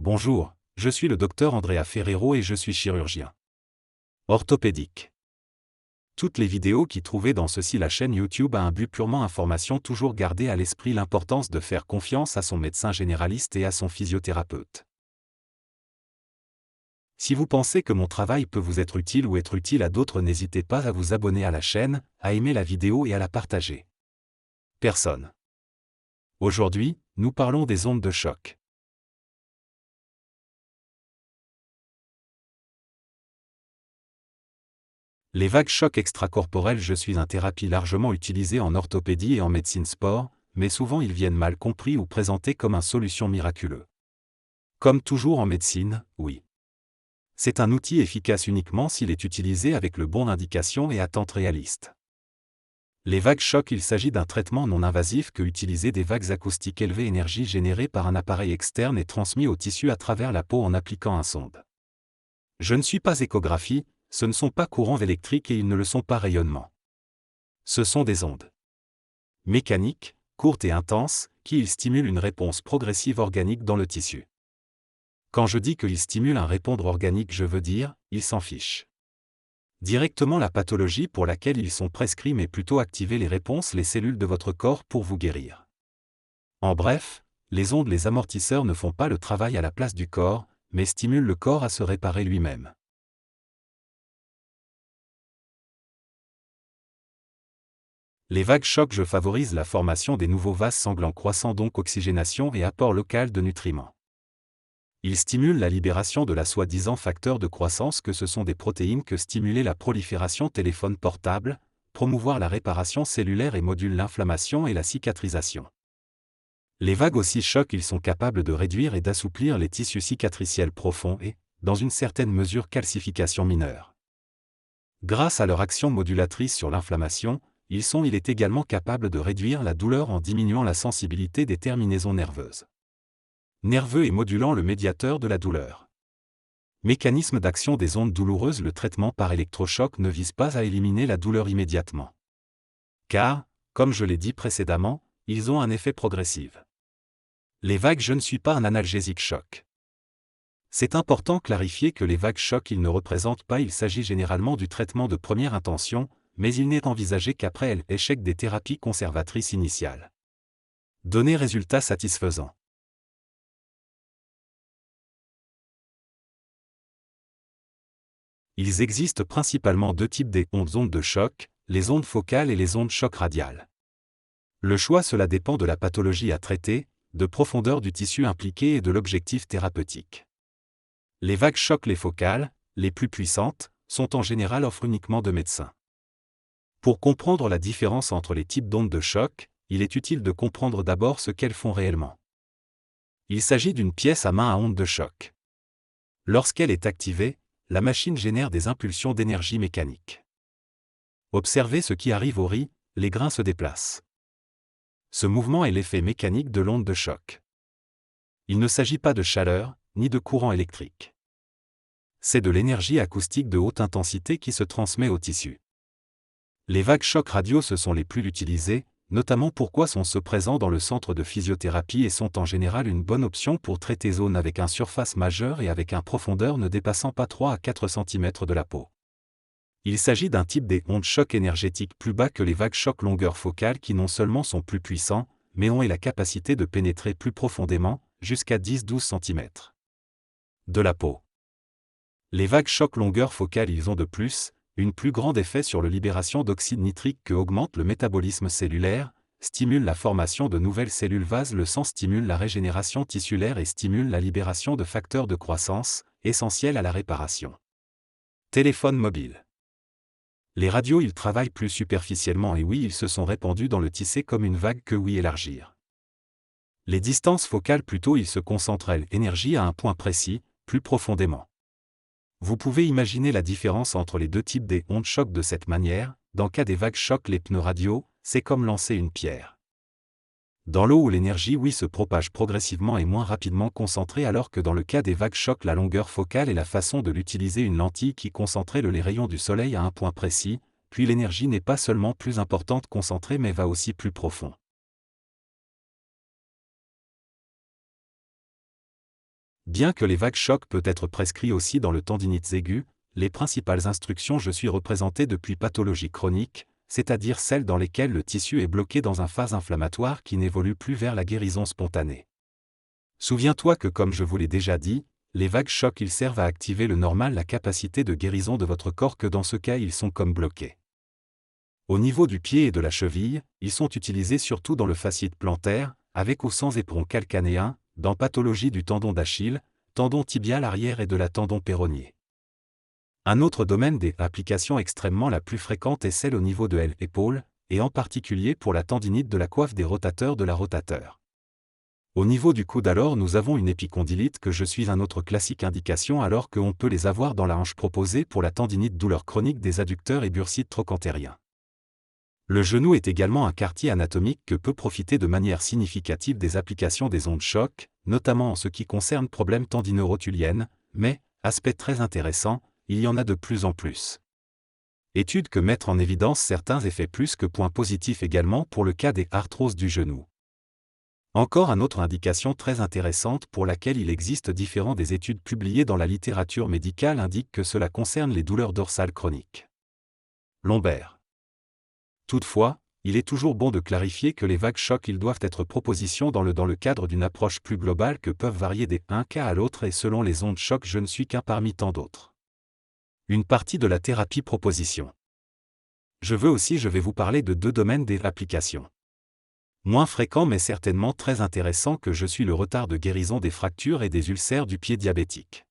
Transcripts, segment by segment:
Bonjour, je suis le docteur Andrea Ferrero et je suis chirurgien orthopédique. Toutes les vidéos qui trouvez dans la chaîne YouTube a un but purement information, toujours garder à l'esprit l'importance de faire confiance à son médecin généraliste et à son physiothérapeute. Si vous pensez que mon travail peut vous être utile ou être utile à d'autres, n'hésitez pas à vous abonner à la chaîne, à aimer la vidéo et à la partager. Personne. Aujourd'hui, nous parlons des ondes de choc. Les vagues choc extracorporelles. Je suis un thérapie largement utilisée en orthopédie et en médecine sport, mais souvent ils viennent mal compris ou présentés comme une solution miraculeuse. Comme toujours en médecine, oui. C'est un outil efficace uniquement s'il est utilisé avec le bon indication et attente réaliste. Les vagues choc. Il s'agit d'un traitement non invasif que utiliser des vagues acoustiques élevées énergie générées par un appareil externe et transmis au tissu à travers la peau en appliquant un sonde. Je ne suis pas échographie, ce ne sont pas courants électriques et ils ne le sont pas rayonnement. Ce sont des ondes mécaniques, courtes et intenses, qui stimulent une réponse progressive organique dans le tissu. Quand je dis qu'ils stimulent un répondre organique, je veux dire, ils s'en fichent directement la pathologie pour laquelle ils sont prescrits, mais plutôt activer les réponses, les cellules de votre corps pour vous guérir. En bref, les ondes, les amortisseurs ne font pas le travail à la place du corps, mais stimulent le corps à se réparer lui-même. Les vagues choc. Je favorise la formation des nouveaux vases sanglants croissants, donc oxygénation et apport local de nutriments. Ils stimulent la libération de la soi-disant facteur de croissance, que ce sont des protéines que stimuler la prolifération téléphone portable, promouvoir la réparation cellulaire et modulent l'inflammation et la cicatrisation. Les vagues aussi choc. Ils sont capables de réduire et d'assouplir les tissus cicatriciels profonds et, dans une certaine mesure, calcification mineure. Grâce à leur action modulatrice sur l'inflammation, il est également capable de réduire la douleur en diminuant la sensibilité des terminaisons nerveuses. Nerveux et modulant le médiateur de la douleur. Mécanisme d'action des ondes douloureuses. Le traitement par électrochoc ne vise pas à éliminer la douleur immédiatement. Car, comme je l'ai dit précédemment, ils ont un effet progressif. Les vagues. Je ne suis pas un analgésique choc. C'est important de clarifier que les vagues choc, ils ne représentent pas, il s'agit généralement du traitement de première intention, mais il n'est envisagé qu'après l'échec des thérapies conservatrices initiales. Donner résultat satisfaisant. Il existe principalement deux types d'ondes de choc, les ondes focales et les ondes choc radiales. Le choix, cela dépend de la pathologie à traiter, de profondeur du tissu impliqué et de l'objectif thérapeutique. Les vagues choc, les focales, les plus puissantes, sont en général offrent uniquement de médecins. Pour comprendre la différence entre les types d'ondes de choc, il est utile de comprendre d'abord ce qu'elles font réellement. Il s'agit d'une pièce à main à ondes de choc. Lorsqu'elle est activée, la machine génère des impulsions d'énergie mécanique. Observez ce qui arrive au riz, les grains se déplacent. Ce mouvement est l'effet mécanique de l'onde de choc. Il ne s'agit pas de chaleur, ni de courant électrique. C'est de l'énergie acoustique de haute intensité qui se transmet au tissu. Les vagues choc radio, ce sont les plus utilisées, notamment pourquoi sont présents dans le centre de physiothérapie et sont en général une bonne option pour traiter zones avec une surface majeure et avec une profondeur ne dépassant pas 3 à 4 cm de la peau. Il s'agit d'un type d'ondes choc énergétiques plus bas que les vagues choc longueur focale, qui non seulement sont plus puissants, mais ont la capacité de pénétrer plus profondément, jusqu'à 10-12 cm de la peau. Les vagues choc longueur focale, ils ont de plus une plus grande effet sur la libération d'oxyde nitrique, que augmente le métabolisme cellulaire, stimule la formation de nouvelles cellules vases, le sang stimule la régénération tissulaire et stimule la libération de facteurs de croissance, essentiels à la réparation. Téléphone mobile. Les radios, ils travaillent plus superficiellement et oui, ils se sont répandus dans le tissu comme une vague que oui élargir. Les distances focales, plutôt, ils se concentrent l'énergie à un point précis, plus profondément. Vous pouvez imaginer la différence entre les deux types d'ondes choc de cette manière. Dans le cas des vagues choc, les pneus radio, c'est comme lancer une pierre dans l'eau, où l'énergie se propage progressivement et moins rapidement concentrée, alors que dans le cas des vagues choc, la longueur focale est la façon de l'utiliser, une lentille qui concentrait les rayons du soleil à un point précis, puis l'énergie n'est pas seulement plus importante concentrée mais va aussi plus profond. Bien que les vagues chocs peuvent être prescrits aussi dans le tendinite aigu, les principales instructions je suis représentées depuis pathologie chronique, c'est-à-dire celles dans lesquelles le tissu est bloqué dans une phase inflammatoire qui n'évolue plus vers la guérison spontanée. Souviens-toi que comme je vous l'ai déjà dit, les vagues chocs ils servent à activer le normal la capacité de guérison de votre corps que dans ce cas ils sont comme bloqués. Au niveau du pied et de la cheville, ils sont utilisés surtout dans le fasciite plantaire, avec ou sans éperon calcanéen, dans pathologie du tendon d'Achille, tendon tibial arrière et de la tendon péronnier. Un autre domaine des applications extrêmement la plus fréquente est celle au niveau de l'épaule, et en particulier pour la tendinite de la coiffe des rotateurs de la rotateur. Au niveau du coude alors nous avons une épicondylite que je suis un autre classique indication alors qu'on peut les avoir dans la hanche proposée pour la tendinite douleur chronique des adducteurs et bursites trochantériens. Le genou est également un quartier anatomique que peut profiter de manière significative des applications des ondes choc, notamment en ce qui concerne problèmes tendinorotuliennes, mais, aspect très intéressant, il y en a de plus en plus. Études que mettent en évidence certains effets plus que points positifs également pour le cas des arthroses du genou. Encore une autre indication très intéressante pour laquelle il existe différentes des études publiées dans la littérature médicale indiquent que cela concerne les douleurs dorsales chroniques. Lombaires. Toutefois, il est toujours bon de clarifier que les vagues chocs ils doivent être propositions dans le cadre d'une approche plus globale que peuvent varier d'un cas à l'autre et selon les ondes choc je ne suis qu'un parmi tant d'autres. Une partie de la thérapie proposition. Je vais vous parler de deux domaines des applications. Moins fréquent mais certainement très intéressant que je suis le retard de guérison des fractures et des ulcères du pied diabétique.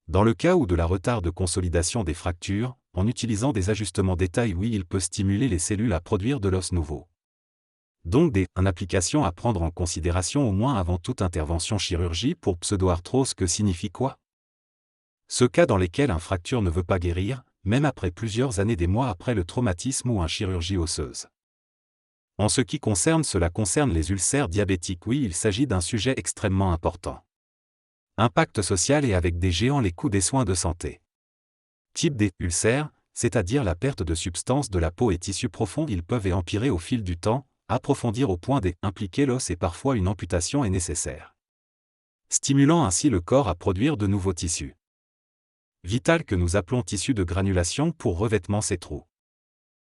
Dans le cas où de la retard de consolidation des fractures, en utilisant des ajustements détail oui il peut stimuler les cellules à produire de l'os nouveau. Donc une application à prendre en considération au moins avant toute intervention chirurgie pour pseudoarthrose que signifie quoi? Ce cas dans lesquels un fracture ne veut pas guérir, même après plusieurs années des mois après le traumatisme ou une chirurgie osseuse. En ce qui cela concerne les ulcères diabétiques oui il s'agit d'un sujet extrêmement important. Impact social et avec des géants les coûts des soins de santé. Type des ulcères, c'est-à-dire la perte de substance de la peau et tissus profonds ils peuvent empirer au fil du temps, approfondir au point d'impliquer l'os et parfois une amputation est nécessaire. Stimulant ainsi le corps à produire de nouveaux tissus. Vital que nous appelons tissus de granulation pour revêtement ces trous.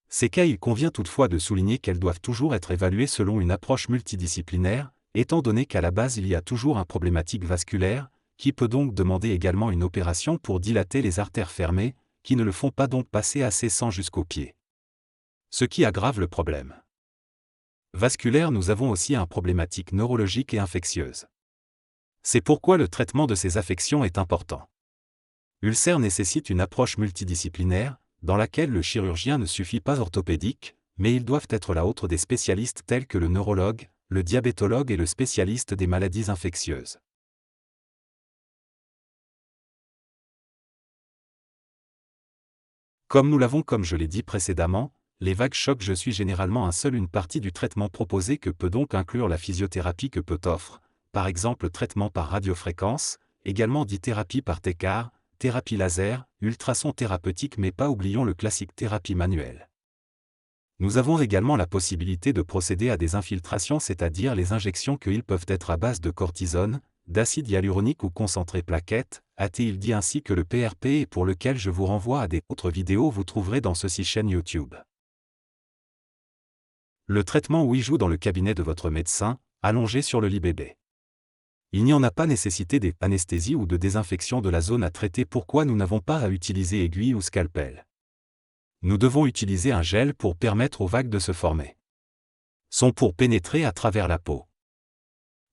Ces cas il convient toutefois de souligner qu'elles doivent toujours être évaluées selon une approche multidisciplinaire, étant donné qu'à la base il y a toujours une problématique vasculaire, qui peut donc demander également une opération pour dilater les artères fermées, qui ne le font pas donc passer assez sang jusqu'au pied. Ce qui aggrave le problème. Vasculaire nous avons aussi une problématique neurologique et infectieuse. C'est pourquoi le traitement de ces affections est important. Ulcère nécessite une approche multidisciplinaire, dans laquelle le chirurgien ne suffit pas orthopédique, mais ils doivent être la hauteur des spécialistes tels que le neurologue, le diabétologue et le spécialiste des maladies infectieuses. Comme je l'ai dit précédemment, les vagues chocs je suis généralement une partie du traitement proposé que peut donc inclure la physiothérapie que peut offre, par exemple traitement par radiofréquence, également dit thérapie par TECAR, thérapie laser, ultrason thérapeutique mais pas oublions le classique thérapie manuelle. Nous avons également la possibilité de procéder à des infiltrations c'est-à-dire les injections qu'ils peuvent être à base de cortisone, d'acide hyaluronique ou concentré plaquettes, a-t-il dit ainsi que le PRP et pour lequel je vous renvoie à des autres vidéos vous trouverez dans ceci chaîne YouTube. Le traitement oui joue dans le cabinet de votre médecin, allongé sur le lit bébé. Il n'y en a pas nécessité d'anesthésie ou de désinfection de la zone à traiter pourquoi nous n'avons pas à utiliser aiguille ou scalpel. Nous devons utiliser un gel pour permettre aux vagues de se former. Sont pour pénétrer à travers la peau.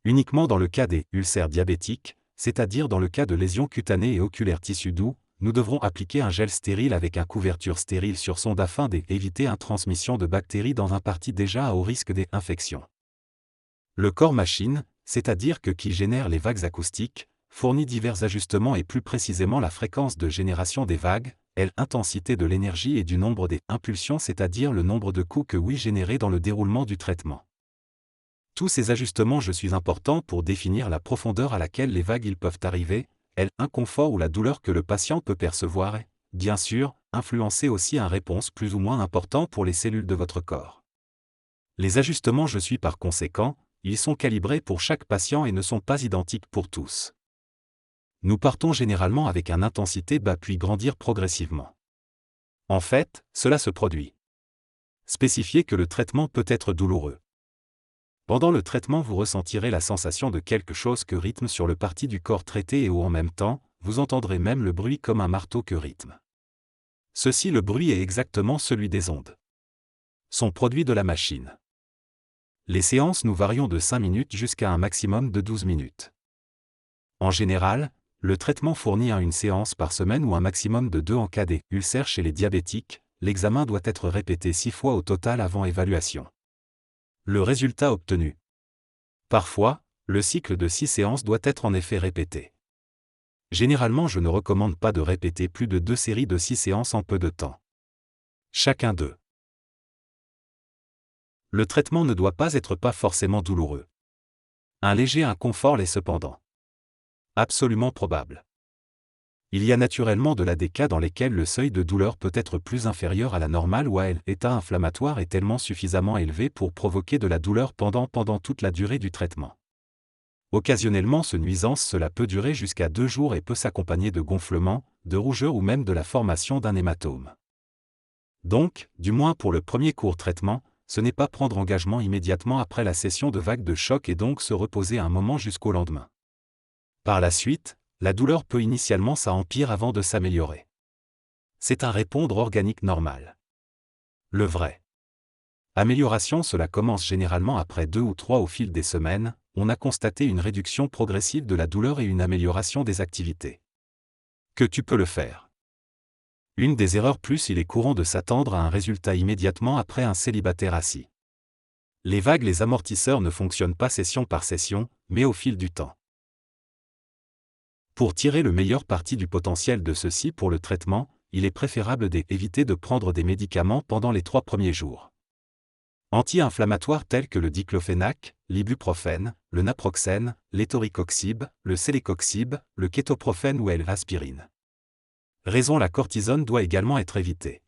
Uniquement dans le cas des ulcères diabétiques, c'est-à-dire dans le cas de lésions cutanées et oculaires tissus doux, nous devrons appliquer un gel stérile avec une couverture stérile sur sonde afin d'éviter une transmission de bactéries dans un parti déjà à haut risque d'infection. Le corps machine, c'est-à-dire qui génère les vagues acoustiques, fournit divers ajustements et plus précisément la fréquence de génération des vagues, l'intensité de l'énergie et du nombre des impulsions c'est-à-dire le nombre de coups que oui générés dans le déroulement du traitement. Tous ces ajustements je suis importants pour définir la profondeur à laquelle les vagues ils peuvent arriver, l'inconfort ou la douleur que le patient peut percevoir et, bien sûr, influencer aussi une réponse plus ou moins importante pour les cellules de votre corps. Les ajustements je suis par conséquent, ils sont calibrés pour chaque patient et ne sont pas identiques pour tous. Nous partons généralement avec une intensité bas puis grandir progressivement. En fait, cela se produit. Spécifiez que le traitement peut être douloureux. Pendant le traitement, vous ressentirez la sensation de quelque chose que rythme sur le parti du corps traité et où en même temps, vous entendrez même le bruit comme un marteau que rythme. Ceci, le bruit est exactement celui des ondes. Sont produits de la machine. Les séances nous varions de 5 minutes jusqu'à un maximum de 12 minutes. En général, le traitement fournit à une séance par semaine ou un maximum de 2 en cas d'ulcères chez les diabétiques. L'examen doit être répété 6 fois au total avant évaluation. Le résultat obtenu. Parfois, le cycle de 6 séances doit être en effet répété. Généralement, je ne recommande pas de répéter plus de 2 séries de 6 séances en peu de temps. Chacun d'eux. Le traitement ne doit pas être forcément douloureux. Un léger inconfort l'est cependant. Absolument probable. Il y a naturellement des cas dans lesquels le seuil de douleur peut être plus inférieur à la normale ou à l'état inflammatoire est tellement suffisamment élevé pour provoquer de la douleur pendant toute la durée du traitement. Occasionnellement, ce nuisance cela peut durer jusqu'à 2 jours et peut s'accompagner de gonflements, de rougeurs ou même de la formation d'un hématome. Donc, du moins pour le premier court traitement, ce n'est pas prendre engagement immédiatement après la session de vague de choc et donc se reposer un moment jusqu'au lendemain. Par la suite, la douleur peut initialement s'empirer avant de s'améliorer. C'est un répondre organique normal. Le vrai. Amélioration, cela commence généralement après 2 ou 3 au fil des semaines, on a constaté une réduction progressive de la douleur et une amélioration des activités. Que tu peux le faire. Une des erreurs il est courant de s'attendre à un résultat immédiatement après un célibataire assis. Les vagues, les amortisseurs ne fonctionnent pas session par session, mais au fil du temps. Pour tirer le meilleur parti du potentiel de ceux-ci pour le traitement, il est préférable d'éviter de prendre des médicaments pendant les 3 premiers jours. Anti-inflammatoires tels que le diclofénac, l'ibuprofène, le naproxène, l'étoricoxib, le celecoxib, le kétoprophène ou l'aspirine. La cortisone doit également être évitée.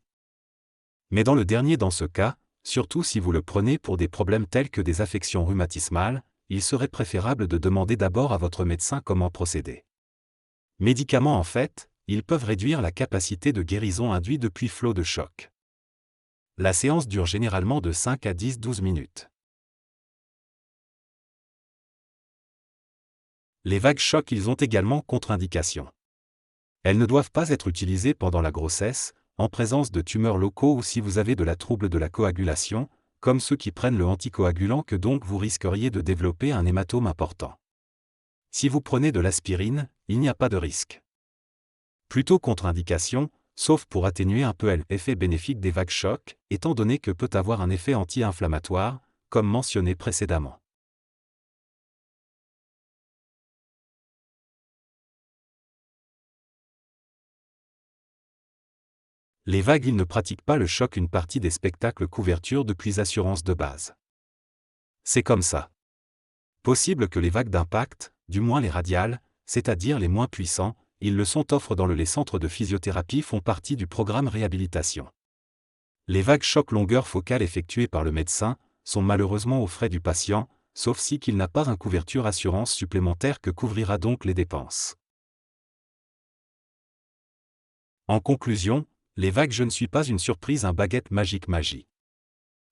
Mais dans ce cas, surtout si vous le prenez pour des problèmes tels que des affections rhumatismales, il serait préférable de demander d'abord à votre médecin comment procéder. Médicaments en fait, ils peuvent réduire la capacité de guérison induite depuis flot de choc. La séance dure généralement de 5 à 10-12 minutes. Les vagues choc, ils ont également contre-indications. Elles ne doivent pas être utilisées pendant la grossesse, en présence de tumeurs locaux ou si vous avez de la trouble de la coagulation, comme ceux qui prennent le anticoagulant que donc vous risqueriez de développer un hématome important. Si vous prenez de l'aspirine, il n'y a pas de risque. Plutôt contre-indication, sauf pour atténuer un peu l'effet bénéfique des vagues choc, étant donné que peut avoir un effet anti-inflammatoire, comme mentionné précédemment. Les vagues, ils ne pratiquent pas le choc une partie des spectacles couverture depuis assurance de base. C'est comme ça. Possible que les vagues d'impact, du moins les radiales, c'est-à-dire les moins puissants, ils le sont offrent dans les centres de physiothérapie font partie du programme réhabilitation. Les vagues choc longueur focale effectuées par le médecin sont malheureusement aux frais du patient, sauf si qu'il n'a pas une couverture assurance supplémentaire que couvrira donc les dépenses. En conclusion, les vagues je ne suis pas une surprise un baguette magique magie.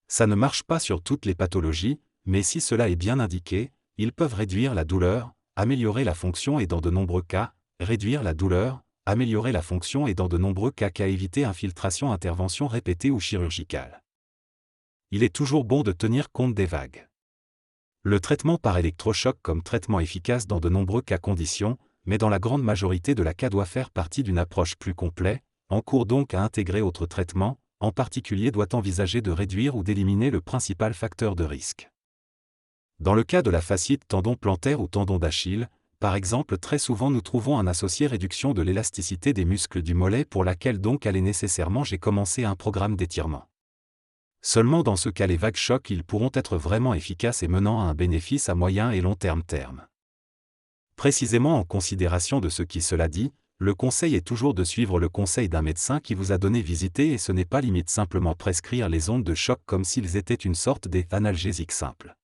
Ça ne marche pas sur toutes les pathologies, mais si cela est bien indiqué, ils peuvent réduire la douleur, améliorer la fonction et dans de nombreux cas, réduire la douleur, améliorer la fonction et dans de nombreux cas qu'à éviter infiltration intervention répétée ou chirurgicale. Il est toujours bon de tenir compte des vagues. Le traitement par électrochoc comme traitement efficace dans de nombreux cas conditions, mais dans la grande majorité de la cas doit faire partie d'une approche plus complète, en cours donc à intégrer autres traitements, en particulier doit envisager de réduire ou d'éliminer le principal facteur de risque. Dans le cas de la fasciite tendon plantaire ou tendon d'Achille, par exemple très souvent nous trouvons un associé réduction de l'élasticité des muscles du mollet pour laquelle donc elle est nécessairement j'ai commencé un programme d'étirement. Seulement dans ce cas les vagues choc ils pourront être vraiment efficaces et menant à un bénéfice à moyen et long terme. Précisément en considération de ce qui cela dit, le conseil est toujours de suivre le conseil d'un médecin qui vous a donné visiter et ce n'est pas limite simplement prescrire les ondes de choc comme s'ils étaient une sorte d'analgésique simple.